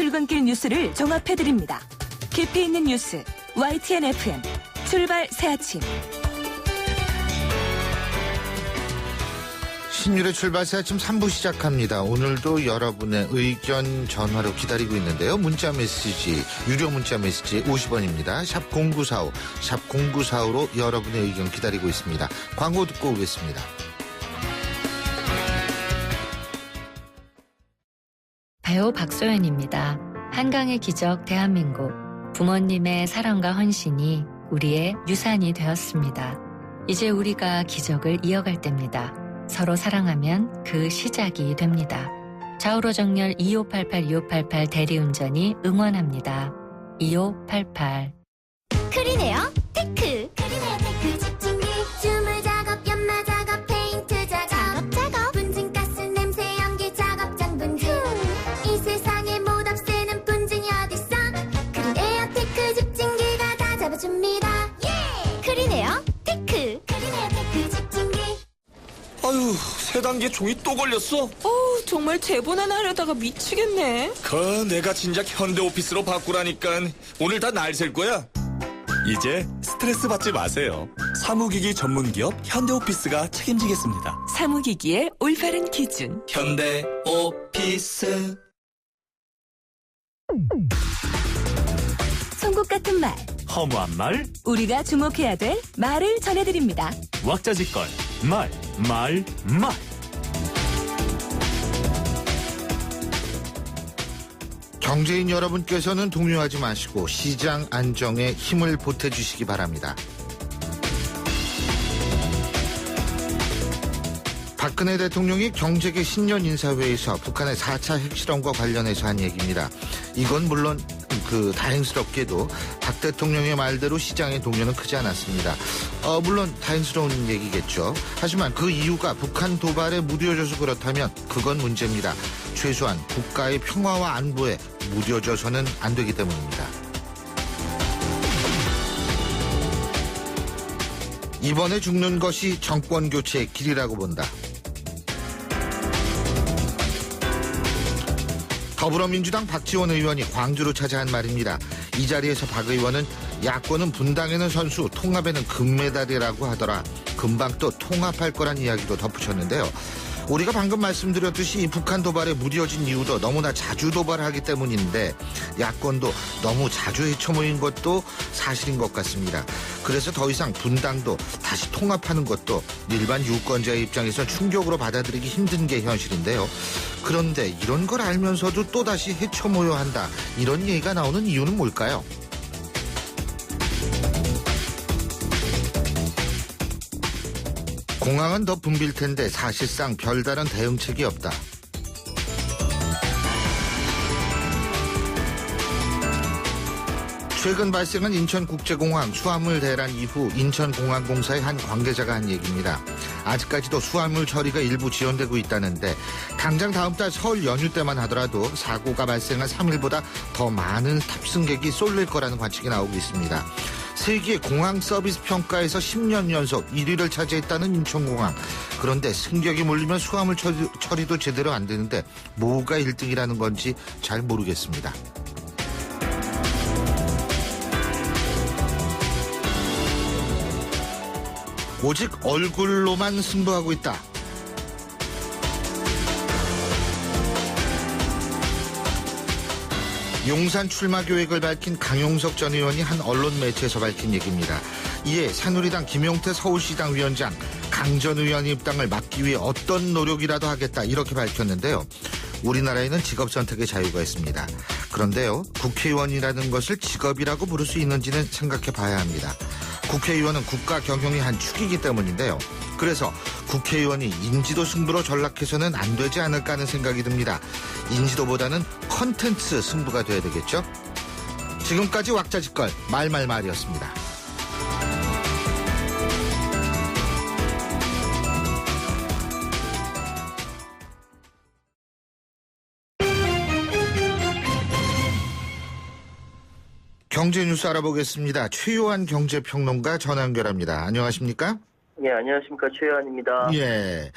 출근길 뉴스를 종합해드립니다. 깊이 있는 뉴스 YTN FM 출발 새 아침. 신율의 출발 새 아침 3부 시작합니다. 오늘도 여러분의 의견 전화로 기다리고 있는데요. 문자 메시지, 유료 문자 메시지 50원입니다. 샵 0945, 샵 0945로 여러분의 의견 기다리고 있습니다. 광고 듣고 오겠습니다. 배우 박소연입니다. 한강의 기적 대한민국. 부모님의 사랑과 헌신이 우리의 유산이 되었습니다. 이제 우리가 기적을 이어갈 때입니다. 서로 사랑하면 그 시작이 됩니다. 좌우로 정렬 2588 대리운전이 응원합니다. 2588. 크리네어 테크. 크리네어 테크 집중기. 주물 작업, 연마 작업, 페인트 작업, 분진가스 냄새 연기 작업 분진. 이 세상에 못 없애는 분진이 어딨어. 크리네어 테크 집중기가 다 잡아줍니다. 예! 크리네어 테크. 크리네어 테크 집중기. 아유, 세 단계 종이 또 걸렸어? 정말 제본 하나 하려다가 미치겠네. 내가 진작 현대오피스로 바꾸라니까. 오늘 다 날 셀 거야. 이제 스트레스 받지 마세요. 사무기기 전문기업 현대오피스가 책임지겠습니다. 사무기기의 올바른 기준. 현대오피스. 송곳 같은 말, 허무한 말, 우리가 주목해야 될 말을 전해드립니다. 왁자지껄, 말. 경제인 여러분께서는 동요하지 마시고 시장 안정에 힘을 보태주시기 바랍니다. 박근혜 대통령이 경제계 신년 인사회에서 북한의 4차 핵실험과 관련해서 한 얘기입니다. 이건 물론 다행스럽게도 박 대통령의 말대로 시장의 동요는 크지 않았습니다. 물론 다행스러운 얘기겠죠. 하지만 그 이유가 북한 도발에 무뎌져서 그렇다면 그건 문제입니다. 최소한 국가의 평화와 안보에 무뎌져서는 안 되기 때문입니다. 이번에 죽는 것이 정권 교체의 길이라고 본다. 더불어민주당 박지원 의원이 광주로 찾아 한 말입니다. 이 자리에서 박 의원은 야권은 분당에는 선수, 통합에는 금메달이라고 하더라. 금방 또 통합할 거란 이야기도 덧붙였는데요. 우리가 방금 말씀드렸듯이 북한 도발에 무뎌진 이유도 너무나 자주 도발하기 때문인데 야권도 너무 자주 헤쳐모인 것도 사실인 것 같습니다. 그래서 더 이상 분당도 다시 통합하는 것도 일반 유권자의 입장에서 충격으로 받아들이기 힘든 게 현실인데요. 그런데 이런 걸 알면서도 또다시 헤쳐모여야 한다. 이런 얘기가 나오는 이유는 뭘까요? 공항은 더 붐빌 텐데 사실상 별다른 대응책이 없다. 최근 발생한 인천국제공항 수화물 대란 이후 인천공항공사의 한 관계자가 한 얘기입니다. 아직까지도 수화물 처리가 일부 지연되고 있다는데 당장 다음 달 설 연휴 때만 하더라도 사고가 발생한 3일보다 더 많은 탑승객이 쏠릴 거라는 관측이 나오고 있습니다. 세계 공항 서비스 평가에서 10년 연속 1위를 차지했다는 인천공항. 그런데 승객이 몰리면 수화물 처리도 제대로 안 되는데 뭐가 1등이라는 건지 잘 모르겠습니다. 오직 얼굴로만 승부하고 있다. 용산 출마 계획을 밝힌 강용석 전 의원이 한 언론 매체에서 밝힌 얘기입니다. 이에 새누리당 김용태 서울시당 위원장 강 전 의원 입당을 막기 위해 어떤 노력이라도 하겠다 이렇게 밝혔는데요. 우리나라에는 직업 선택의 자유가 있습니다. 그런데요, 국회의원이라는 것을 직업이라고 부를 수 있는지는 생각해 봐야 합니다. 국회의원은 국가 경영의 한 축이기 때문인데요. 그래서 국회의원이 인지도 승부로 전락해서는 안 되지 않을까 하는 생각이 듭니다. 인지도보다는 컨텐츠 승부가 돼야 되겠죠? 지금까지 왁자지껄 말이었습니다. 경제 뉴스 알아보겠습니다. 최요한 경제평론가 전화 연결합니다. 안녕하십니까? 예, 안녕하십니까. 최요한입니다. 예.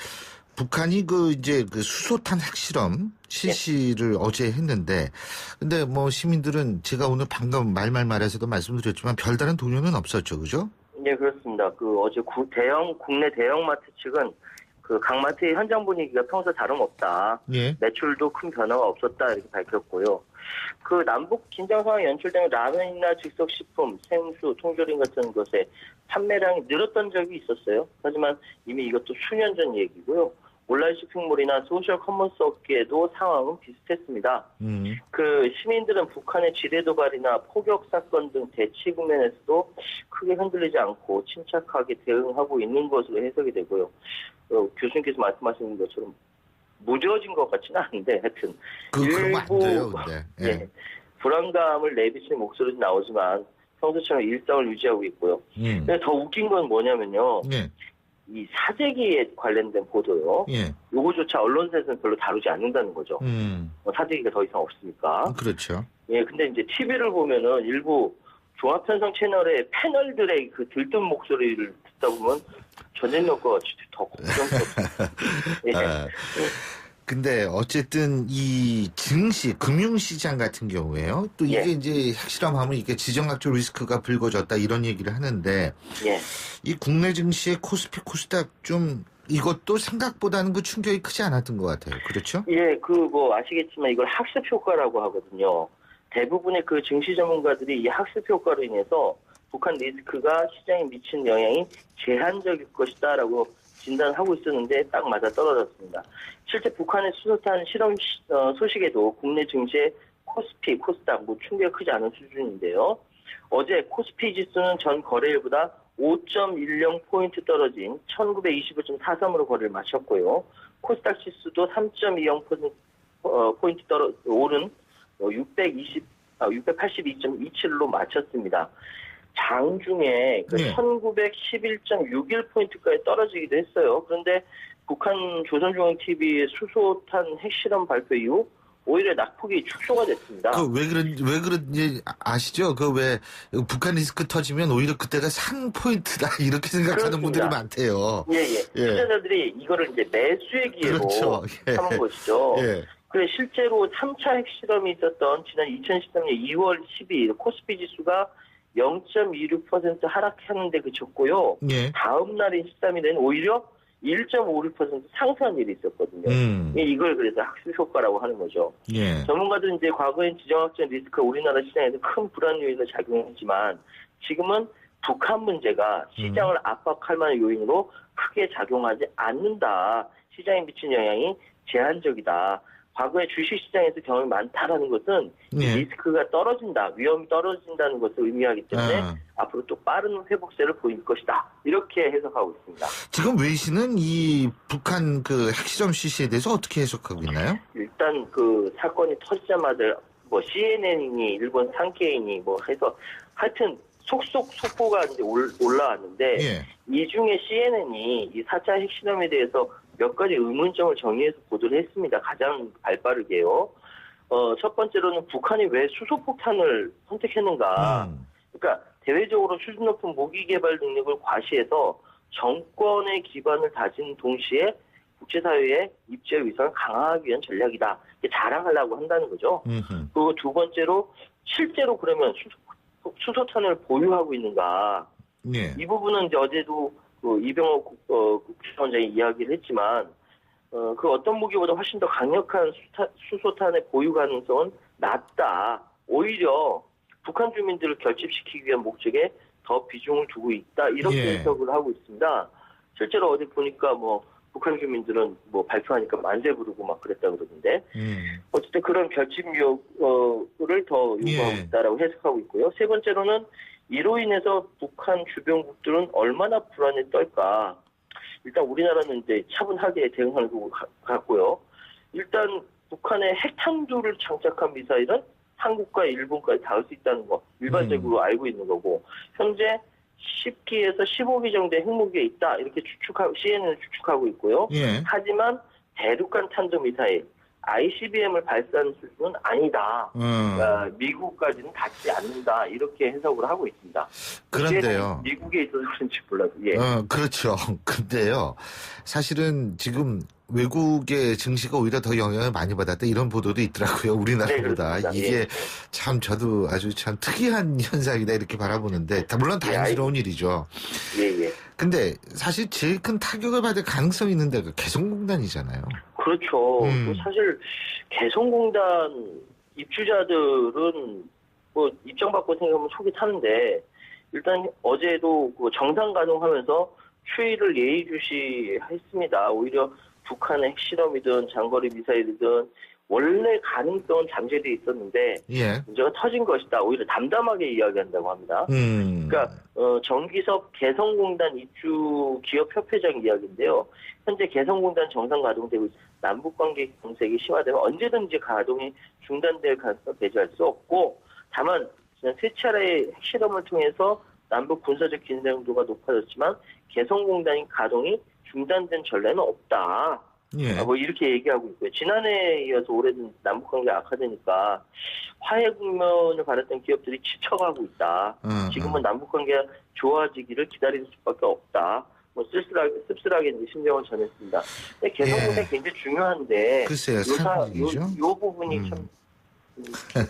북한이 이제 수소탄 핵실험 실시를 어제 했는데, 근데 시민들은 제가 오늘 방금 말에서도 말씀드렸지만 별다른 동요는 없었죠, 그죠? 네, 그렇습니다. 어제 국내 대형마트 측은 각 마트의 현장 분위기가 평소 다름없다. 예. 매출도 큰 변화가 없었다 이렇게 밝혔고요. 남북 긴장 상황이 연출된 라면이나 즉석식품, 생수, 통조림 같은 것에 판매량이 늘었던 적이 있었어요. 하지만 이미 이것도 수년 전 얘기고요. 온라인 쇼핑몰이나 소셜 커머스 업계에도 상황은 비슷했습니다. 시민들은 북한의 지뢰 도발이나 포격 사건 등 대치 국면에서도 크게 흔들리지 않고 침착하게 대응하고 있는 것으로 해석이 되고요. 교수님께서 말씀하시는 것처럼 무뎌진 것 같지는 않은데 하여튼 그러면 안 돼요, 근데. 예. 네, 불안감을 내비치는 목소리도 나오지만 평소처럼 일상을 유지하고 있고요. 근데 더 웃긴 건 뭐냐면요. 예. 이 사재기에 관련된 보도요. 예. 요거조차 언론사에서는 별로 다루지 않는다는 거죠. 사재기가 더 이상 없으니까. 그렇죠. 예, 근데 이제 TV를 보면은 일부 종합편성 채널의 패널들의 들뜬 목소리를 듣다 보면 전쟁력과 더 걱정스럽습니다. 예. 근데 어쨌든 이 증시, 금융시장 같은 경우에요. 또 이게 이제 핵실험하면 이게 지정학적 리스크가 불거졌다 이런 얘기를 하는데 이 국내 증시의 코스피, 코스닥 좀 이것도 생각보다는 충격이 크지 않았던 것 같아요. 그렇죠? 예, 아시겠지만 이걸 학습 효과라고 하거든요. 대부분의 증시 전문가들이 이 학습 효과로 인해서 북한 리스크가 시장에 미친 영향이 제한적일 것이다라고 진단하고 있었는데 딱 맞아 떨어졌습니다. 실제 북한의 수소탄 실험 소식에도 국내 증시의 코스피, 코스닥 충격이 크지 않은 수준인데요. 어제 코스피 지수는 전 거래일보다 5.10포인트 떨어진 1925.43으로 거래를 마쳤고요. 코스닥 지수도 3.20포인트 오른 682.27로 마쳤습니다. 장중에 1911.61포인트까지 떨어지기도 했어요. 그런데 북한 조선중앙TV의 수소탄 핵실험 발표 이후 오히려 낙폭이 축소가 됐습니다. 왜 그런지 아시죠? 왜 북한 리스크 터지면 오히려 그때가 산 포인트다 이렇게 생각하는 분들이 많대요. 예. 투자자들이 이거를 이제 매수의 기회로 삼은 것이죠. 그래 실제로 3차 핵실험이 있었던 지난 2013년 2월 12일 코스피 지수가 0.26% 하락하는데 그쳤고요. 다음 날인 13일에는 오히려 1.56% 상승한 일이 있었거든요. 이걸 그래서 학습 효과라고 하는 거죠. 전문가들은 이제 과거엔 지정학적 리스크가 우리나라 시장에서 큰 불안 요인을 작용했지만 지금은 북한 문제가 시장을 압박할 만한 요인으로 크게 작용하지 않는다. 시장에 미친 영향이 제한적이다. 과거에 주식시장에서 경험이 많다라는 것은 리스크가 떨어진다, 위험이 떨어진다는 것을 의미하기 때문에 앞으로 또 빠른 회복세를 보일 것이다. 이렇게 해석하고 있습니다. 지금 외신은 이 북한 핵실험 실시에 대해서 어떻게 해석하고 있나요? 일단 사건이 터지자마자 CNN이니 일본 산케이니 해서 하여튼 속속 속보가 이제 올라왔는데 이 중에 CNN이 이 4차 핵실험에 대해서 몇 가지 의문점을 정리해서 보도를 했습니다. 가장 발빠르게요. 첫 번째로는 북한이 왜 수소폭탄을 선택했는가. 그러니까 대외적으로 수준 높은 무기 개발 능력을 과시해서 정권의 기반을 다진 동시에 국제사회의 입지 위상을 강화하기 위한 전략이다. 이게 자랑하려고 한다는 거죠. 그리고 두 번째로 실제로 그러면 수소탄을 보유하고 있는가. 이 부분은 이제 어제도 이병호 국정원장이 이야기를 했지만 어떤 무기보다 훨씬 더 강력한 수소탄의 보유 가능성은 낮다. 오히려 북한 주민들을 결집시키기 위한 목적에 더 비중을 두고 있다. 이렇게 해석을 하고 있습니다. 실제로 어제 보니까 북한 주민들은 발표하니까 만세 부르고 막 그랬다 그러던데 어쨌든 그런 결집 유혹을 더 요구하고 있다라고 해석하고 있고요. 세 번째로는 이로 인해서 북한 주변국들은 얼마나 불안에 떨까. 일단 우리나라는 이제 차분하게 대응하는 것 같고요. 일단 북한의 핵탄두를 장착한 미사일은 한국과 일본까지 닿을 수 있다는 거 일반적으로 알고 있는 거고 현재 10기에서 15기 정도의 핵무기에 있다 이렇게 CNN은 추측하고 있고요. 하지만 대륙간 탄도미사일 ICBM을 발사하는 수준은 아니다. 그러니까 미국까지는 닿지 않는다. 이렇게 해석을 하고 있습니다. 그런데요. 미국에 있어서 그런지 몰라도. 예. 그렇죠. 근데요. 사실은 지금 외국의 증시가 오히려 더 영향을 많이 받았다 이런 보도도 있더라고요. 우리나라보다. 네, 이게 예. 참 저도 아주 참 특이한 현상이다 이렇게 바라보는데 물론 다행스러운 일이죠. 예. 근데 사실 제일 큰 타격을 받을 가능성이 있는 데가 개성공단이잖아요. 그렇죠. 또 사실 개성공단 입주자들은 뭐 입장 바꿔 생각하면 속이 타는데 일단 어제도 그 정상 가동하면서 추이를 예의주시했습니다. 오히려 북한의 핵실험이든 장거리 미사일이든 원래 가능성은 잠재돼 있었는데 문제가 터진 것이다. 오히려 담담하게 이야기한다고 합니다. 그러니까 정기섭 개성공단 입주 기업협회장 이야기인데요. 현재 개성공단 정상 가동되고 남북관계 경색이 심화되면 언제든지 가동이 중단될 가능성을 배제할 수 없고 다만 지난 세 차례의 핵실험을 통해서 남북 군사적 긴장도가 높아졌지만 개성공단의 가동이 중단된 전례는 없다. 뭐 이렇게 얘기하고 있고요. 지난해에 이어서 올해는 남북관계 악화되니까 화해 국면을 바랐던 기업들이 지쳐가고 있다. 지금은 남북관계가 좋아지기를 기다릴 수밖에 없다. 뭐 씁쓸하게 이제 심정을 전했습니다. 근데 개성공단이 굉장히 중요한데 글쎄요, 요 부분이 참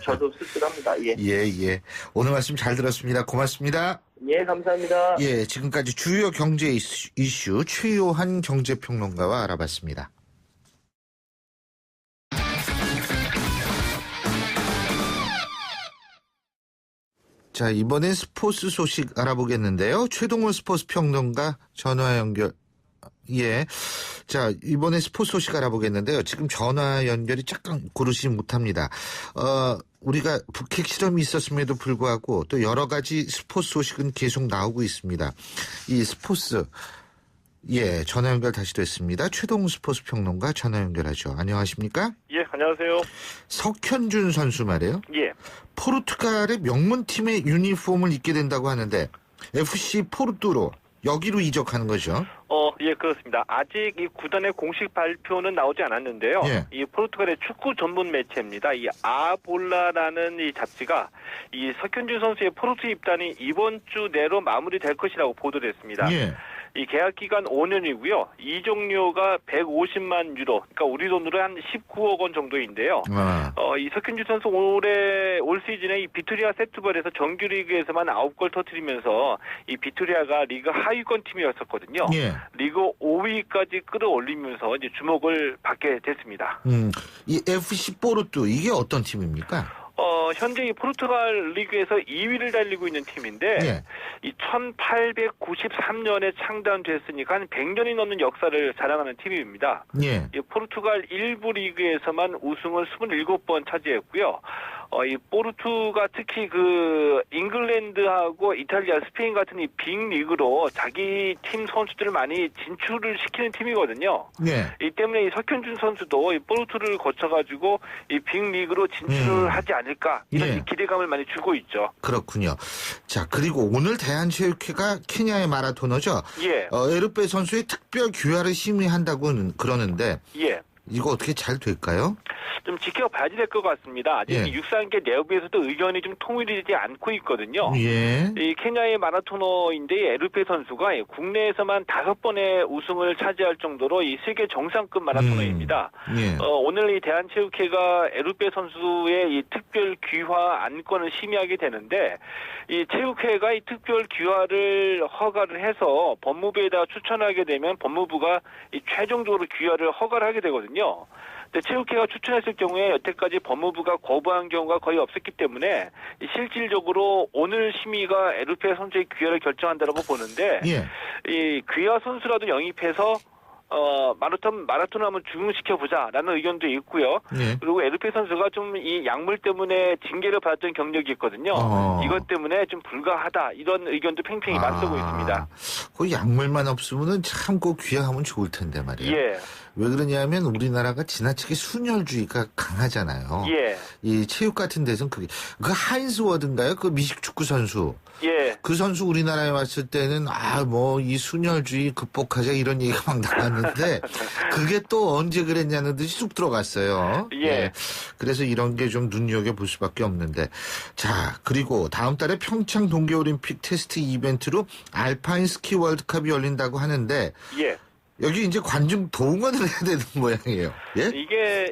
저도 씁쓸합니다. 예. 오늘 말씀 잘 들었습니다. 고맙습니다. 예, 감사합니다. 예, 지금까지 주요 경제 이슈 최요한 경제평론가와 알아봤습니다. 자, 이번엔 스포츠 소식 알아보겠는데요. 최동원 스포츠 평론가 전화 연결. 예. 자, 이번에 스포츠 소식 알아보겠는데요. 지금 전화 연결이 잠깐 고르지 못합니다. 우리가 북핵 실험이 있었음에도 불구하고 또 여러 가지 스포츠 소식은 계속 나오고 있습니다. 이 스포츠, 예, 전화 연결 다시 됐습니다. 최동훈 스포츠 평론가 전화 연결하죠. 안녕하십니까? 예, 안녕하세요. 석현준 선수 말이에요. 예. 포르투갈의 명문팀의 유니폼을 입게 된다고 하는데 FC 포르투로 여기로 이적하는 거죠? 예, 그렇습니다. 아직 이 구단의 공식 발표는 나오지 않았는데요. 예. 이 포르투갈의 축구 전문 매체입니다. 이 아볼라라는 이 잡지가 이 석현준 선수의 포르투 입단이 이번 주 내로 마무리될 것이라고 보도를 했습니다. 예. 이 계약 기간 5년이고요. 이적료가 150만 유로, 그러니까 우리 돈으로 한 19억 원 정도인데요. 이 석현준 선수 올 시즌에 이 비토리아 세트벌에서 정규리그에서만 9골 터뜨리면서 이 비토리아가 리그 하위권 팀이었었거든요. 예. 리그 5위까지 끌어올리면서 이제 주목을 받게 됐습니다. 이 FC 포르투 이게 어떤 팀입니까? 현재 이 포르투갈 리그에서 2위를 달리고 있는 팀인데, 예. 이 1893년에 창단됐으니까 한 100년이 넘는 역사를 자랑하는 팀입니다. 예. 이 포르투갈 1부 리그에서만 우승을 27번 차지했고요. 이 포르투가 특히 그 잉글랜드하고 이탈리아, 스페인 같은 이 빅리그로 자기 팀 선수들을 많이 진출을 시키는 팀이거든요. 예. 이 때문에 이 석현준 선수도 이 포르투를 거쳐가지고 이 빅리그로 진출을 하지 않을까 이런 예. 기대감을 많이 주고 있죠. 그렇군요. 자, 그리고 오늘 대한체육회가 케냐의 마라토너죠. 예. 에르페 선수의 특별 귀화를 심의한다고 그러는데 예. 이거 어떻게 잘 될까요? 좀 지켜봐야 될 것 같습니다. 아직 예. 육상계 내부에서도 의견이 좀 통일되지 않고 있거든요. 예. 이 케냐의 마라토너인데 에르페 선수가 국내에서만 5번의 우승을 차지할 정도로 이 세계 정상급 마라토너입니다. 예. 오늘 이 대한체육회가 에르페 선수의 이 특별 귀화 안건을 심의하게 되는데 이 체육회가 이 특별 귀화를 허가를 해서 법무부에다 추천하게 되면 법무부가 이 최종적으로 귀화를 허가를 하게 되거든요. 근데 체육회가 추천했을 경우에 여태까지 법무부가 거부한 경우가 거의 없었기 때문에 실질적으로 오늘 심의가 에르페 선수의 귀화를 결정한다라고 보는데 예. 이 귀화 선수라도 영입해서 마라톤 한번 중흥시켜보자라는 의견도 있고요. 예. 그리고 에르페 선수가 좀 이 약물 때문에 징계를 받았던 경력이 있거든요. 이것 때문에 좀 불가하다 이런 의견도 팽팽히 맞서고 있습니다. 그 약물만 없으면은 참 그 귀화하면 좋을 텐데 말이에요. 예. 왜 그러냐면 우리나라가 지나치게 순혈주의가 강하잖아요. 예. 이 체육 같은 데서는 그 하인스 워드인가요? 그 미식 축구 선수. 예. 그 선수 우리나라에 왔을 때는 뭐 이 순혈주의 극복하자 이런 얘기가 막 나갔는데 그러는데 그게 또 언제 그랬냐는 듯이 쑥 들어갔어요. 예. 그래서 이런 게 좀 눈여겨볼 수밖에 없는데. 자, 그리고 다음 달에 평창 동계올림픽 테스트 이벤트로 알파인 스키 월드컵이 열린다고 하는데 예. 여기 이제 관중 동원을 해야 되는 모양이에요. 예?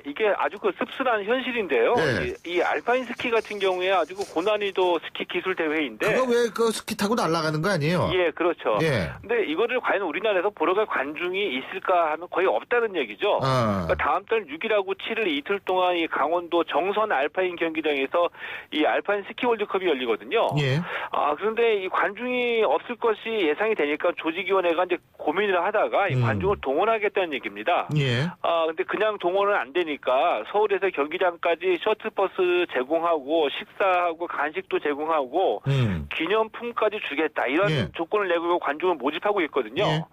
이게 아주 그 씁쓸한 현실인데요. 네. 이 알파인 스키 같은 경우에 아주 그 고난이도 스키 기술 대회인데. 그거 왜 그 스키 타고 날아가는 거 아니에요? 예, 그렇죠. 예. 근데 이거를 과연 우리나라에서 보러 갈 관중이 있을까 하면 거의 없다는 얘기죠. 그러니까 다음 달 6일하고 7일 이틀 동안 이 강원도 정선 알파인 경기장에서 이 알파인 스키 월드컵이 열리거든요. 예. 그런데 이 관중이 없을 것이 예상이 되니까 조직위원회가 이제 고민을 하다가 이 관중을 동원하겠다는 얘기입니다. 예. 근데 그냥 동원은 안 되니까 서울에서 경기장까지 셔틀버스 제공하고 식사하고 간식도 제공하고 기념품까지 주겠다 이런 예. 조건을 내고 관중을 모집하고 있거든요. 예.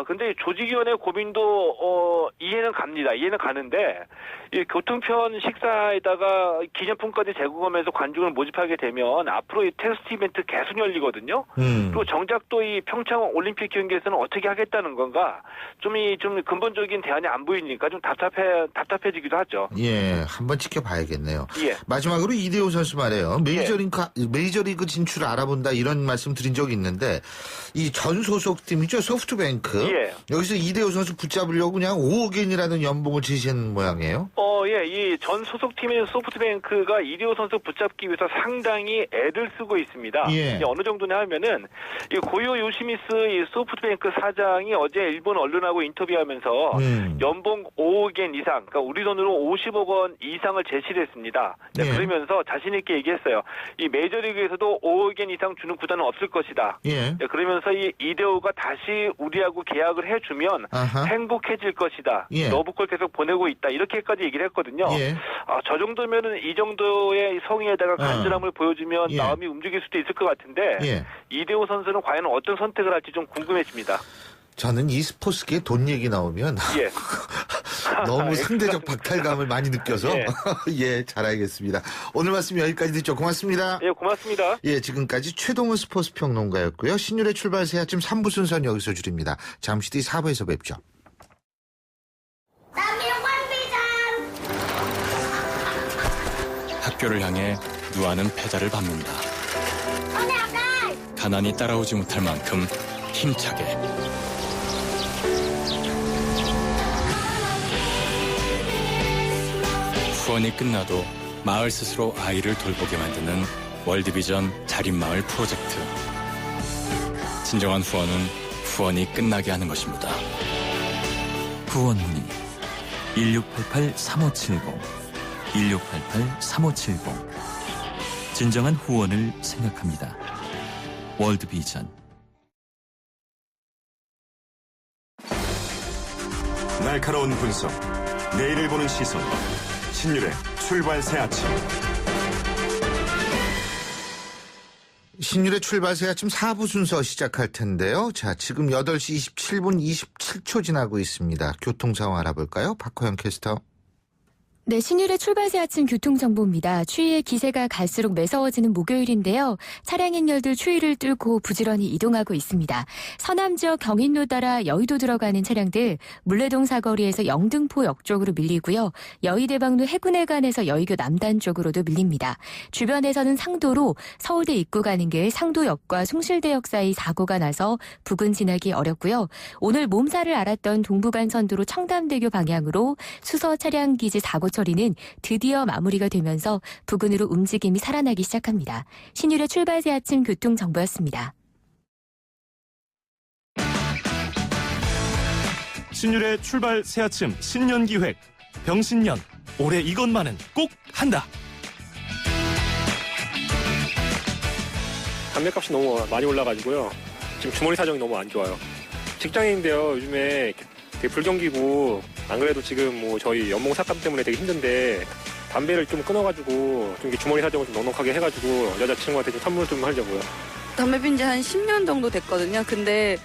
근데 조직위원회 고민도 이해는 갑니다. 이해는 가는데 이 교통편 식사에다가 기념품까지 제공하면서 관중을 모집하게 되면 앞으로 이 테스트 이벤트 계속 열리거든요. 그리고 정작 또 이 평창 올림픽 경기에서는 어떻게 하겠다는 건가? 좀 근본적인 대안이 안 보이니까 좀 답답해지기도 하죠. 예, 한번 지켜봐야겠네요. 예. 마지막으로 이대호 선수 말이에요. 메이저리그 진출을 알아본다 이런 말씀 드린 적이 있는데 이 전 소속팀이죠. 소프트뱅크. 예. 여기서 이대호 선수 붙잡으려고 그냥 5억엔이라는 연봉을 제시한 모양이에요. 예. 이 전 소속팀인 소프트뱅크가 이대호 선수 붙잡기 위해서 상당히 애를 쓰고 있습니다. 예. 어느 정도냐 하면은 이 고요 요시미스 이 소프트뱅크 사장이 어제 일본 언론하고 인터뷰하면서 연봉 5억엔 이상, 그러니까 우리 돈으로 50억 원 이상을 제시를 했습니다. 예. 그러면서 자신 있게 얘기했어요. 이 메이저리그에서도 5억엔 이상 주는 구단은 없을 것이다. 예. 그러면서 이 이대호가 다시 우리하고 계약을 해주면 행복해질 것이다. 예. 러브콜 계속 보내고 있다. 이렇게까지 얘기를 했거든요. 예. 저 정도면은 이 정도의 성의에다가 간절함을 보여주면 예. 마음이 움직일 수도 있을 것 같은데 예. 이대호 선수는 과연 어떤 선택을 할지 좀 궁금해집니다. 저는 이 스포츠계에 돈 얘기 나오면 예. 너무 상대적 박탈감을 많이 느껴서 예. 예, 잘 알겠습니다. 오늘 말씀 여기까지 듣죠. 고맙습니다. 예, 고맙습니다. 예, 지금까지 최동훈 스포츠 평론가였고요. 신율의 출발새 아침 3부 순서는 여기서 줄입니다. 잠시 뒤 4부에서 뵙죠. 학교를 향해 누아는 페달을 밟는다. 가난이 따라오지 못할 만큼 힘차게. 후원이 끝나도 마을 스스로 아이를 돌보게 만드는 월드비전 자립마을 프로젝트. 진정한 후원은 후원이 끝나게 하는 것입니다. 후원 문의 1688-3570 1688-3570 진정한 후원을 생각합니다. 월드비전. 날카로운 분석, 내일을 보는 시선, 신율의 출발새 아침. 신율의 출발새 아침 4부 순서 시작할 텐데요. 자, 지금 8시 27분 27초 지나고 있습니다. 교통 상황 알아볼까요? 박호영 캐스터. 네, 신율의 출발새 아침 교통정보입니다. 추위의 기세가 갈수록 매서워지는 목요일인데요. 차량 행렬들 추위를 뚫고 부지런히 이동하고 있습니다. 서남 지역 경인로 따라 여의도 들어가는 차량들 물레동 사거리에서 영등포역 쪽으로 밀리고요. 여의대방로 해군회관에서 여의교 남단 쪽으로도 밀립니다. 주변에서는 상도로 서울대 입구 가는 길 상도역과 숭실대역 사이 사고가 나서 부근 지나기 어렵고요. 오늘 몸살을 앓았던 동부간선도로 청담대교 방향으로 수서 차량 기지 사고 처리는 드디어 마무리가 되면서 부근으로 움직임이 살아나기 시작합니다. 신율의 출발새 아침 교통정보였습니다. 신율의 출발 새아침 신년기획 병신년 올해 이것만은 꼭 한다. 담배값이 너무 많이 올라가지고요. 지금 주머니 사정이 너무 안 좋아요. 직장인인데요. 요즘에 되게 불경기고 안 그래도 지금 뭐 저희 연봉 삭감 때문에 되게 힘든데 담배를 좀 끊어가지고 좀 주머니 사정을 좀 넉넉하게 해가지고 여자친구한테 좀 선물 좀 하려고요. 담배 핀 지 한 10년 정도 됐거든요. 근데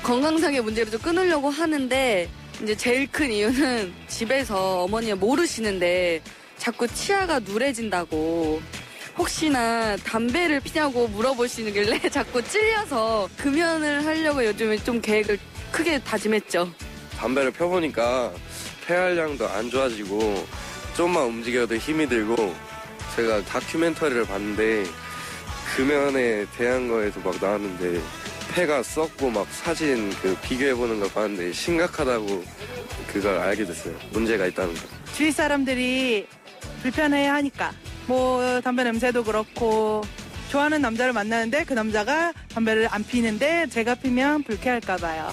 건강상의 문제를 좀 끊으려고 하는데 이제 제일 큰 이유는 집에서 어머니가 모르시는데 자꾸 치아가 누래진다고 혹시나 담배를 피냐고 물어보시길래 자꾸 찔려서 금연을 하려고 요즘에 좀 계획을 크게 다짐했죠. 담배를 펴보니까 폐활량도 안 좋아지고 좀만 움직여도 힘이 들고 제가 다큐멘터리를 봤는데 금연에 대한 거에서 막 나왔는데 폐가 썩고 막 사진 비교해보는 걸 봤는데 심각하다고 그걸 알게 됐어요. 문제가 있다는 거. 주위 사람들이 불편해하니까 뭐 담배 냄새도 그렇고 좋아하는 남자를 만나는데 그 남자가 담배를 안 피는데 제가 피면 불쾌할까 봐요.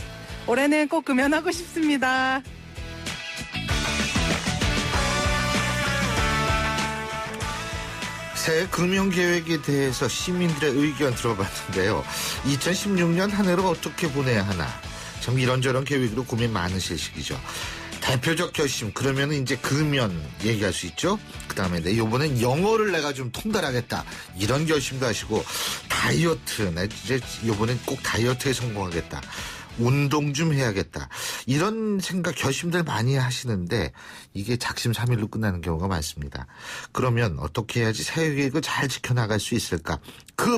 올해는 꼭 금연하고 싶습니다. 새 금연 계획에 대해서 시민들의 의견 들어봤는데요. 2016년 한 해를 어떻게 보내야 하나. 참 이런저런 계획으로 고민 많으실 시기죠. 대표적 결심, 그러면 이제 금연 얘기할 수 있죠. 그 다음에 이번엔 영어를 내가 좀 통달하겠다. 이런 결심도 하시고, 다이어트, 나 이제 이번엔 꼭 다이어트에 성공하겠다. 운동 좀 해야겠다. 이런 생각, 결심들 많이 하시는데 이게 작심삼일로 끝나는 경우가 많습니다. 그러면 어떻게 해야지 사회계획을 잘 지켜나갈 수 있을까? 그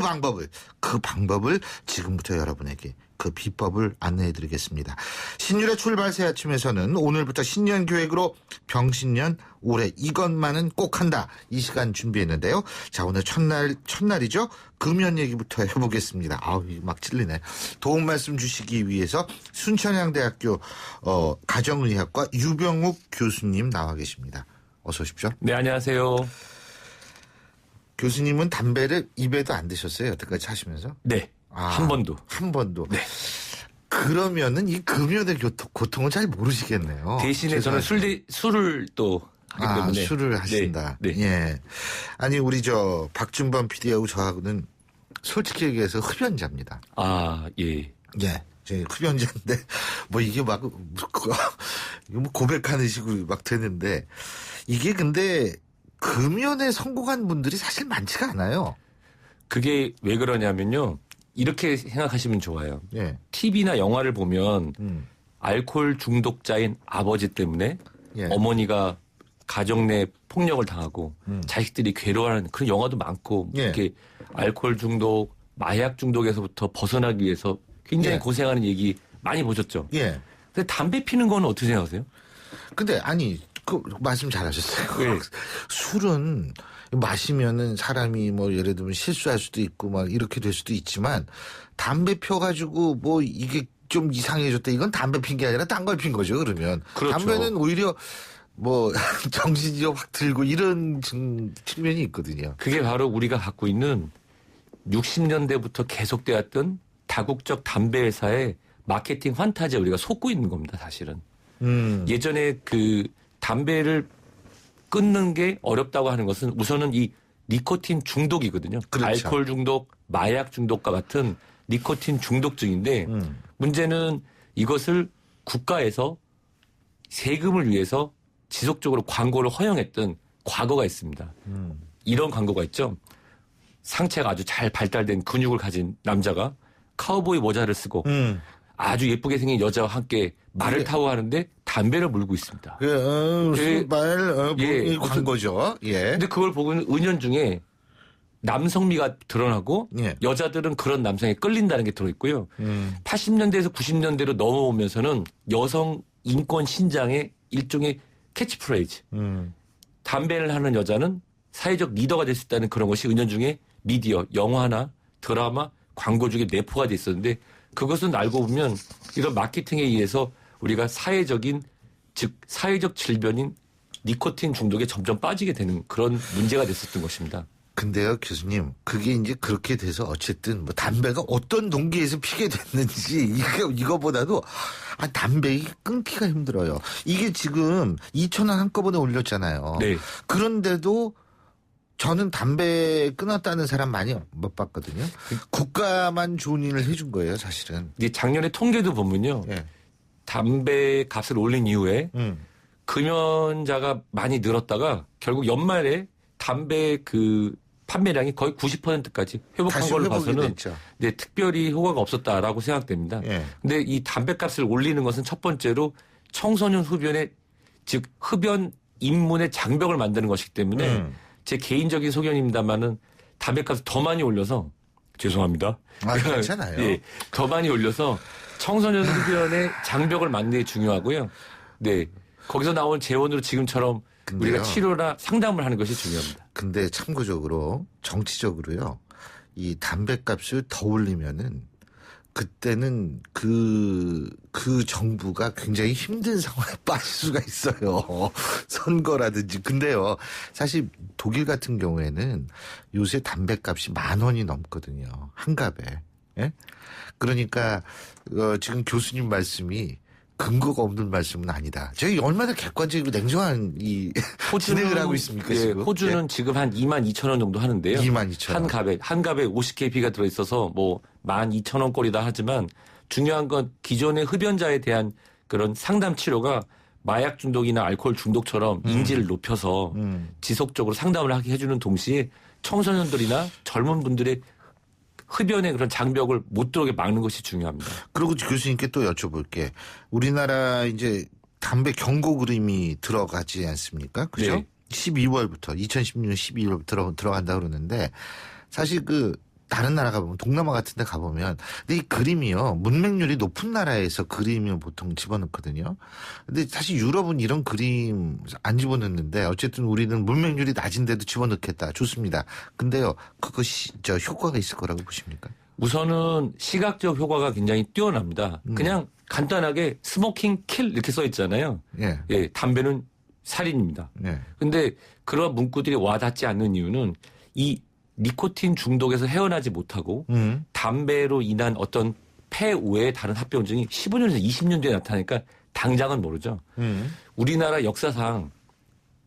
방법을 지금부터 여러분에게 그 비법을 안내해드리겠습니다. 신율의 출발 새 아침에서는 오늘부터 신년 계획으로 병신년 올해 이것만은 꼭 한다. 이 시간 준비했는데요. 자, 오늘 첫날이죠. 금연 얘기부터 해보겠습니다. 막 찔리네. 도움 말씀 주시기 위해서 순천향대학교 가정의학과 유병욱 교수님 나와 계십니다. 어서 오십시오. 네, 안녕하세요. 교수님은 담배를 입에도 안 드셨어요? 여태까지 하시면서? 네. 한 번도. 한 번도? 네. 그러면은 이 금연의 고통은 잘 모르시겠네요. 대신에 저는 술을 또 하기 때문에. 술을 하신다. 네. 예. 아니, 우리 박준범 PD하고 저하고는 솔직히 얘기해서 흡연자입니다. 예. 예. 제 흡연자인데, 이게 고백하는 식으로 막 되는데, 이게 근데 금연에 성공한 분들이 사실 많지가 않아요. 그게 왜 그러냐면요. 이렇게 생각하시면 좋아요. 예. TV나 영화를 보면 알코올 중독자인 아버지 때문에 어머니가 가정 내 폭력을 당하고 자식들이 괴로워하는 그런 영화도 많고 이렇게 알코올 중독, 마약 중독에서부터 벗어나기 위해서 굉장히 고생하는 얘기 많이 보셨죠? 예. 근데 담배 피는 건 어떻게 생각하세요? 근데 그 말씀 잘하셨어요. 네. 술은 마시면은 사람이 예를 들면 실수할 수도 있고 이렇게 될 수도 있지만 담배 펴가지고 이게 좀 이상해졌다. 이건 담배 핀 게 아니라 딴 걸 핀 거죠. 그러면 그렇죠. 담배는 오히려 정신이 확 들고 이런 측면이 있거든요. 그게 바로 우리가 갖고 있는 60년대부터 계속되었던 다국적 담배 회사의 마케팅 환타지에 우리가 속고 있는 겁니다. 사실은. 예전에 담배를 끊는 게 어렵다고 하는 것은 우선은 이 니코틴 중독이거든요. 그렇죠. 알코올 중독, 마약 중독과 같은 니코틴 중독증인데 문제는 이것을 국가에서 세금을 위해서 지속적으로 광고를 허용했던 과거가 있습니다. 이런 광고가 있죠. 상체가 아주 잘 발달된 근육을 가진 남자가 카우보이 모자를 쓰고 아주 예쁘게 생긴 여자와 함께 말을 타고 하는데 담배를 물고 있습니다. 이 광고죠. 예. 근데 그걸 보고는 은연중에 남성미가 드러나고 여자들은 그런 남성에 끌린다는 게 들어있고요. 80년대에서 90년대로 넘어오면서는 여성 인권 신장의 일종의 캐치프레이즈. 담배를 하는 여자는 사회적 리더가 될 수 있다는 그런 것이 은연중에 미디어, 영화나 드라마, 광고 중에 내포가 돼 있었는데 그것은 알고 보면 이런 마케팅에 의해서 우리가 사회적 질병인 니코틴 중독에 점점 빠지게 되는 그런 문제가 됐었던 것입니다. 근데요, 교수님, 그게 이제 그렇게 돼서 어쨌든 담배가 어떤 동기에서 피게 됐는지 이거보다도 담배 끊기가 힘들어요. 이게 지금 2,000원 한꺼번에 올렸잖아요. 네. 그런데도 저는 담배 끊었다는 사람 많이 못 봤거든요. 국가만 좋은 일을 해준 거예요, 사실은. 작년에 통계도 보면요. 담배 값을 올린 이후에 금연자가 많이 늘었다가 결국 연말에 담배 판매량이 거의 90%까지 회복한 걸로 봐서는 특별히 효과가 없었다라고 생각됩니다. 근데 이 담배값을 올리는 것은 첫 번째로 청소년 흡연 입문의 장벽을 만드는 것이기 때문에 제 개인적인 소견입니다만은 담배값을 더 많이 올려서 죄송합니다. 괜찮아요. 예, 더 많이 올려서 청소년 흡연의 장벽을 막는 게 중요하고요. 네, 거기서 나온 재원으로 지금처럼 근데요. 우리가 치료나 상담을 하는 것이 중요합니다. 근데 참고적으로 정치적으로요. 이 담배값을 더 올리면은 그때는 그 정부가 굉장히 힘든 상황에 빠질 수가 있어요. 선거라든지. 근데요, 사실 독일 같은 경우에는 요새 담배값이 10,000원이 넘거든요. 한 갑에. 예? 그러니까 지금 교수님 말씀이 근거가 없는 말씀은 아니다. 저희 얼마나 객관적이고 냉정한 진행을 하고 있습니까? 예, 지금? 호주는 예. 지금 한 22,000원 정도 하는데요. 22,000원. 한 갑에 50kp가 들어있어서 뭐 12,000원 꼴이다 하지만 중요한 건 기존의 흡연자에 대한 그런 상담 치료가 마약 중독이나 알코올 중독처럼 인지를 높여서 지속적으로 상담을 하게 해주는 동시에 청소년들이나 젊은 분들의 흡연의 그런 장벽을 못 들어오게 막는 것이 중요합니다. 그리고 교수님께 또 여쭤볼게. 우리나라 이제 담배 경고 그림이 들어가지 않습니까? 그죠? 네. 12월부터 2016년 12월부터 들어간다 그러는데 사실 다른 나라 가보면 동남아 같은 데 가보면 근데 이 그림이요. 문맹률이 높은 나라에서 그림을 보통 집어넣거든요. 근데 사실 유럽은 이런 그림 안 집어넣는데 어쨌든 우리는 문맹률이 낮은데도 집어넣겠다. 좋습니다. 근데요. 그것이 효과가 있을 거라고 보십니까? 우선은 시각적 효과가 굉장히 뛰어납니다. 그냥 간단하게 스모킹 킬 이렇게 써 있잖아요. 예. 예, 담배는 살인입니다. 예. 근데 그런 문구들이 와닿지 않는 이유는 이 니코틴 중독에서 헤어나지 못하고 담배로 인한 어떤 폐 외의 다른 합병증이 15년에서 20년 뒤에 나타나니까 당장은 모르죠. 우리나라 역사상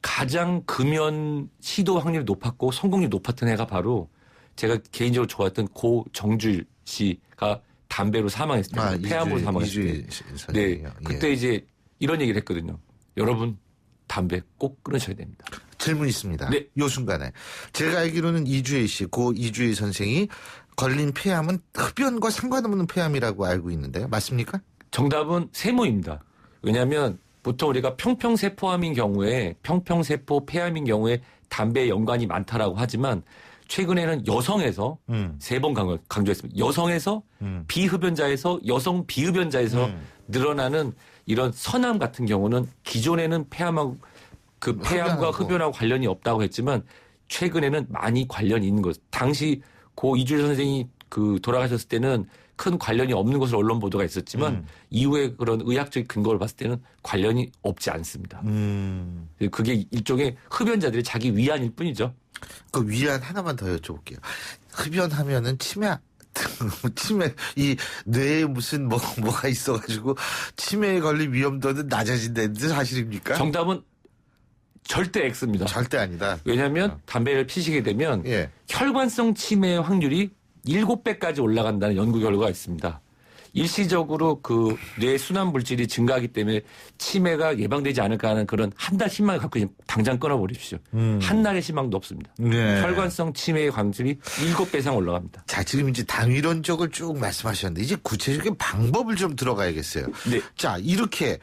가장 금연 시도 확률이 높았고 성공률이 높았던 해가 바로 제가 개인적으로 좋아했던 고 정주일 씨가 담배로 사망했을 때, 폐암으로 사망했을 때. 네, 그때 이제 이런 얘기를 했거든요. 여러분 담배 꼭 끊으셔야 됩니다. 질문 있습니다. 네. 요 순간에. 제가 알기로는 이주혜 씨, 고 이주혜 선생이 걸린 폐암은 흡연과 상관없는 폐암이라고 알고 있는데요. 맞습니까? 정답은 세모입니다. 왜냐하면 보통 우리가 평평세포암인 경우에 평평세포 폐암인 경우에 담배에 연관이 많다라고 하지만 최근에는 여성에서 세 번 강조했습니다. 여성에서 비흡연자에서 여성 비흡연자에서 늘어나는 이런 선암 같은 경우는 기존에는 폐암과 흡연하고 관련이 없다고 했지만 최근에는 많이 관련이 있는 것. 당시 고 이주일 선생이 돌아가셨을 때는 큰 관련이 없는 것으로 언론 보도가 있었지만 이후에 그런 의학적 근거를 봤을 때는 관련이 없지 않습니다. 그게 일종의 흡연자들의 자기 위안일 뿐이죠. 그 위안 하나만 더 여쭤볼게요. 흡연하면은 치매, 이 뇌에 무슨 뭐가 있어가지고 치매에 걸릴 위험도는 낮아진다는데 사실입니까? 정답은 절대 X입니다. 절대 아니다. 왜냐하면 담배를 피시게 되면 혈관성 치매의 확률이 7배까지 올라간다는 연구 결과가 있습니다. 일시적으로 뇌 순환 물질이 증가하기 때문에 치매가 예방되지 않을까 하는 그런 한 달 희망을 갖고 당장 끊어버리십시오. 한 날의 희망도 없습니다. 네. 혈관성 치매의 확률이 7배 이상 올라갑니다. 자, 지금 이제 당위론적을 쭉 말씀하셨는데 이제 구체적인 방법을 좀 들어가야겠어요. 네. 자, 이렇게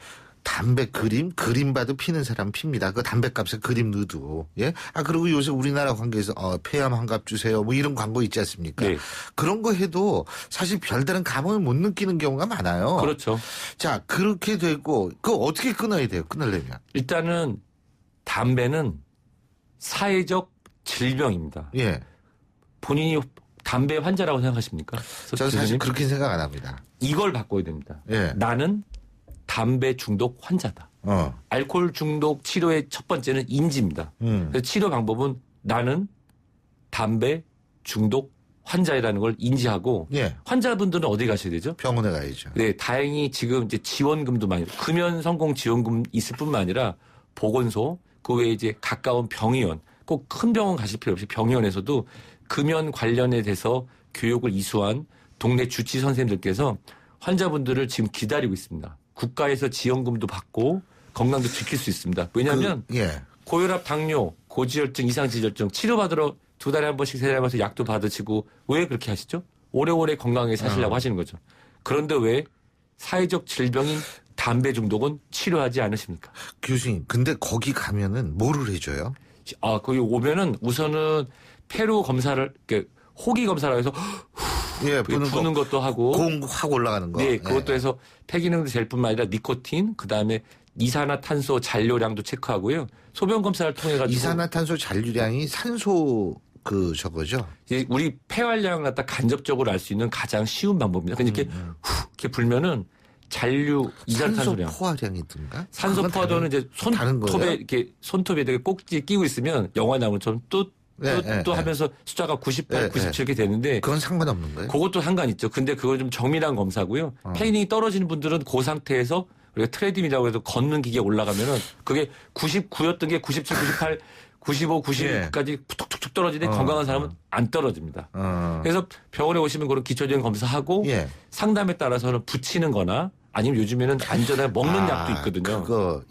담배 그림 봐도 피는 사람 핍니다. 그 담배값에 그림 넣어두고. 예? 그리고 요새 우리나라 관계에서, 폐암 한 갑 주세요. 뭐 이런 광고 있지 않습니까? 네. 그런 거 해도 사실 별다른 감흥을 못 느끼는 경우가 많아요. 그렇죠. 자, 그렇게 되고, 그거 어떻게 끊어야 돼요? 끊으려면. 일단은 담배는 사회적 질병입니다. 예. 본인이 담배 환자라고 생각하십니까? 저는 사실 그렇게 생각 안 합니다. 이걸 바꿔야 됩니다. 예. 나는 담배 중독 환자다. 알코올 중독 치료의 첫 번째는 인지입니다. 그래서 치료 방법은 나는 담배 중독 환자라는 걸 인지하고 환자분들은 어디 가셔야 되죠? 병원에 가야죠. 네, 다행히 지금 이제 지원금도 많이 금연 성공 지원금 있을 뿐만 아니라 보건소 그 외에 이제 가까운 병의원 꼭 큰 병원 가실 필요 없이 병의원에서도 금연 관련에 대해서 교육을 이수한 동네 주치 선생님들께서 환자분들을 지금 기다리고 있습니다. 국가에서 지원금도 받고 건강도 지킬 수 있습니다. 왜냐하면 고혈압, 당뇨, 고지혈증, 이상지혈증 치료받으러 2달에 한 번씩 3달에 한 번씩 약도 받으시고 왜 그렇게 하시죠? 오래오래 건강하게 사시려고 하시는 거죠. 그런데 왜 사회적 질병인 담배 중독은 치료하지 않으십니까? 교수님, 근데 거기 가면은 뭐를 해줘요? 거기 오면은 우선은 폐로 검사를, 호기 검사를 해서 예, 부는 것도 하고 공 확 올라가는 거. 네, 그것도 해서 폐기능도 잴 뿐만 아니라 니코틴, 그다음에 이산화탄소 잔류량도 체크하고요. 소변 검사를 통해 가지고 이산화탄소 잔류량이 산소 저거죠. 이제 우리 폐활량을 갖다 간접적으로 알 수 있는 가장 쉬운 방법입니다. 그러니까 이렇게 불면은 잔류 이산탄소량. 산소 포화량이든가? 산소 포화도는 이제 손톱에 이렇게 손톱에 되게 꼭지 끼고 있으면 영화 나무처럼 또 하면서 숫자가 98, 97 이렇게 되는데 그건 상관없는 거예요? 그것도 상관 있죠. 근데 그건 좀 정밀한 검사고요. 폐기능이 떨어지는 분들은 그 상태에서 우리가 트레드밀이라고 해서 걷는 기계에 올라가면은 그게 99였던 게 97, 98, 95, 96까지 툭툭툭 떨어지는데 건강한 사람은 안 떨어집니다. 그래서 병원에 오시면 그런 기초적인 검사하고 상담에 따라서는 붙이는 거나 아니면 요즘에는 안전하게 먹는 약도 있거든요.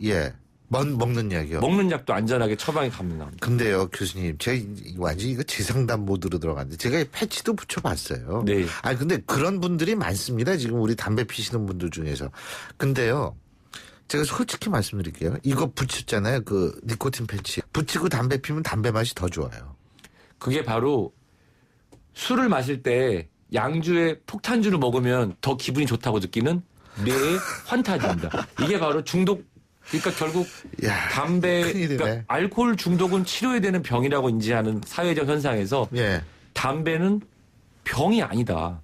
먹는 약이요? 먹는 약도 안전하게 처방이 가능합니다. 근데요, 교수님, 제가 완전히 이거 재상담 모드로 들어갔는데 제가 패치도 붙여봤어요. 네. 근데 그런 분들이 많습니다. 지금 우리 담배 피시는 분들 중에서. 근데요, 제가 솔직히 말씀드릴게요. 이거 붙였잖아요. 그 니코틴 패치. 붙이고 담배 피면 담배 맛이 더 좋아요. 그게 바로 술을 마실 때 양주에 폭탄주를 먹으면 더 기분이 좋다고 느끼는 뇌의 환타지입니다. 이게 바로 중독. 그러니까 결국 담배, 그러니까 알코올 중독은 치료해야 되는 병이라고 인지하는 사회적 현상에서 담배는 병이 아니다.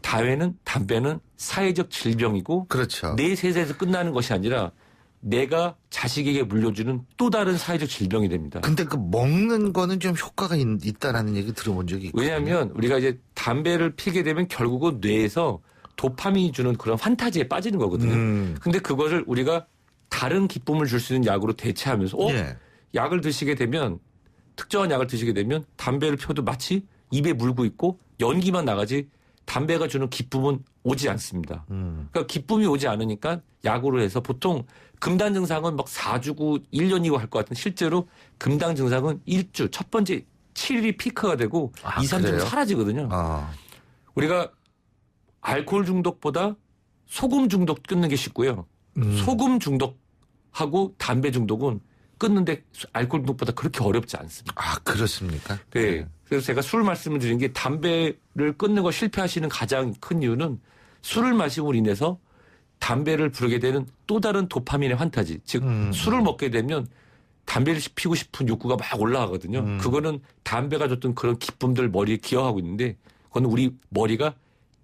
담배는 사회적 질병이고 그렇죠. 내 세상에서 끝나는 것이 아니라 내가 자식에게 물려주는 또 다른 사회적 질병이 됩니다. 근데 그 먹는 거는 좀 효과가 있다라는 얘기 들어본 적이 있거든요. 왜냐하면 우리가 이제 담배를 피게 되면 결국은 뇌에서 도파민이 주는 그런 판타지에 빠지는 거거든요. 근데 그거를 우리가 다른 기쁨을 줄 수 있는 약으로 대체하면서 약을 드시게 되면 특정한 약을 드시게 되면 담배를 펴도 마치 입에 물고 있고 연기만 나가지 담배가 주는 기쁨은 오지 않습니다. 그러니까 기쁨이 오지 않으니까 약으로 해서 보통 금단 증상은 막 4주고 1년이고 할 것 같은데 실제로 금단 증상은 1주 첫 번째 7일이 피크가 되고 2, 3주면 사라지거든요. 우리가 알코올 중독보다 소금 중독 끊는 게 쉽고요. 소금 중독하고 담배 중독은 끊는데 알코올 중독보다 그렇게 어렵지 않습니다. 그렇습니까? 네. 그래서 제가 술 말씀을 드린 게 담배를 끊는 거 실패하시는 가장 큰 이유는 술을 마심으로 인해서 담배를 부르게 되는 또 다른 도파민의 환타지. 즉 술을 먹게 되면 담배를 피우고 싶은 욕구가 막 올라가거든요. 그거는 담배가 줬던 그런 기쁨들 머리에 기억하고 있는데 그건 우리 머리가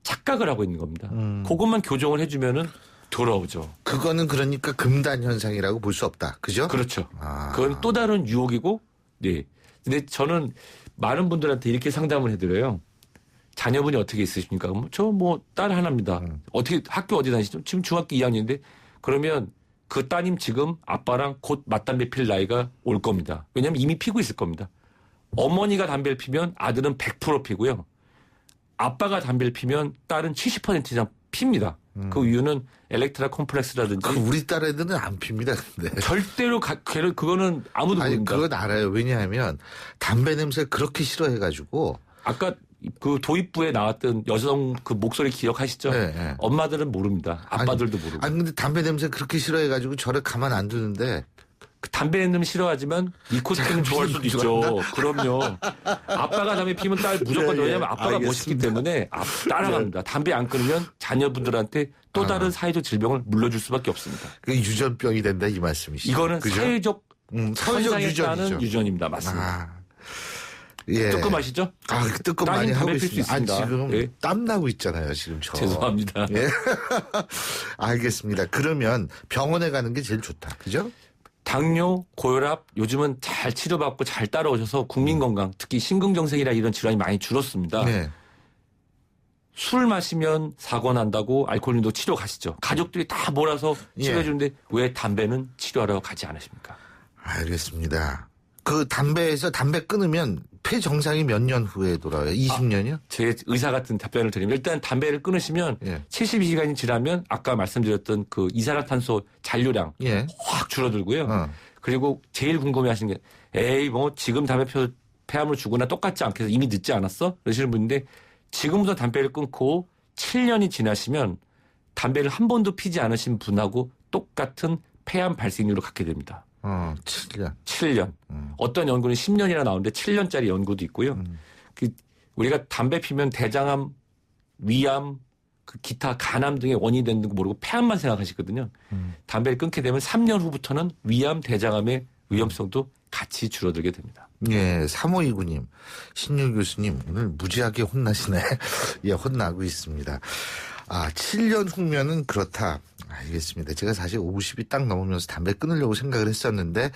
착각을 하고 있는 겁니다. 그것만 교정을 해주면은 돌아오죠. 그거는 그러니까 금단 현상이라고 볼 수 없다. 그죠? 그렇죠. 그건 또 다른 유혹이고, 네. 근데 저는 많은 분들한테 이렇게 상담을 해드려요. 자녀분이 어떻게 있으십니까? 저 딸 하나입니다. 어떻게 학교 어디 다니시죠? 지금 중학교 2학년인데 그러면 그 따님 지금 아빠랑 곧 맞담배 필 나이가 올 겁니다. 왜냐하면 이미 피고 있을 겁니다. 어머니가 담배를 피면 아들은 100% 피고요. 아빠가 담배를 피면 딸은 70% 이상 핍니다. 그 이유는 엘렉트라 콤플렉스라든지. 우리 딸 애들은 안 핍니다. 근데. 절대로 그거는 아무도 모릅니다. 그건 알아요. 왜냐하면 담배 냄새 그렇게 싫어해가지고. 아까 그 도입부에 나왔던 여성 그 목소리 기억하시죠? 네. 엄마들은 모릅니다. 아빠들도 모르고. 근데 담배 냄새 그렇게 싫어해가지고 저를 가만 안 두는데. 담배 냄새 싫어하지만 니코틴은 좋아할 수도 있죠. 그럼요. 아빠가 담배 피면 딸 무조건 왜냐면 아빠가 멋있기 때문에 따라갑니다. 담배 안 끊으면 자녀분들한테 또 다른 사회적 질병을 물려줄 수밖에 없습니다. 그 유전병이 된다 이 말씀이시죠? 이거는 그죠? 사회적 유전이죠. 유전입니다. 맞습니다. 뜨끔하시죠? 뜨끔 많이 하고 있습니다. 지금 땀 나고 있잖아요. 지금 저. 죄송합니다. 알겠습니다. 그러면 병원에 가는 게 제일 좋다. 그죠? 당뇨, 고혈압 요즘은 잘 치료받고 잘 따라오셔서 국민건강 특히 심근경색이나 이런 질환이 많이 줄었습니다. 술 마시면 사고 난다고 알코올도 치료 가시죠. 가족들이 다 몰아서 치료해 주는데 왜 담배는 치료하러 가지 않으십니까? 알겠습니다. 그 담배에서 담배 끊으면 폐 정상이 몇 년 후에 돌아와요? 20년이요? 제 의사 같은 답변을 드리면 일단 담배를 끊으시면 72시간이 지나면 아까 말씀드렸던 그 이산화탄소 잔류량 확 줄어들고요. 그리고 제일 궁금해하시는 게 지금 담배 펴서 폐암을 주거나 똑같지 않겠어? 이미 늦지 않았어? 그러시는 분인데 지금부터 담배를 끊고 7년이 지나시면 담배를 한 번도 피지 않으신 분하고 똑같은 폐암 발생률을 갖게 됩니다. 7년. 7년. 어떤 연구는 10년이나 나오는데 7년짜리 연구도 있고요. 우리가 담배 피면 대장암 위암, 그 기타 간암 등의 원인이 되는 거 모르고 폐암만 생각하시거든요. 담배를 끊게 되면 3년 후부터는 위암, 대장암의 위험성도 같이 줄어들게 됩니다. 예, 3529님, 신유 교수님 오늘 무지하게 혼나시네. 예, 혼나고 있습니다. 7년 후면은 그렇다. 알겠습니다. 제가 사실 50이 딱 넘으면서 담배 끊으려고 생각을 했었는데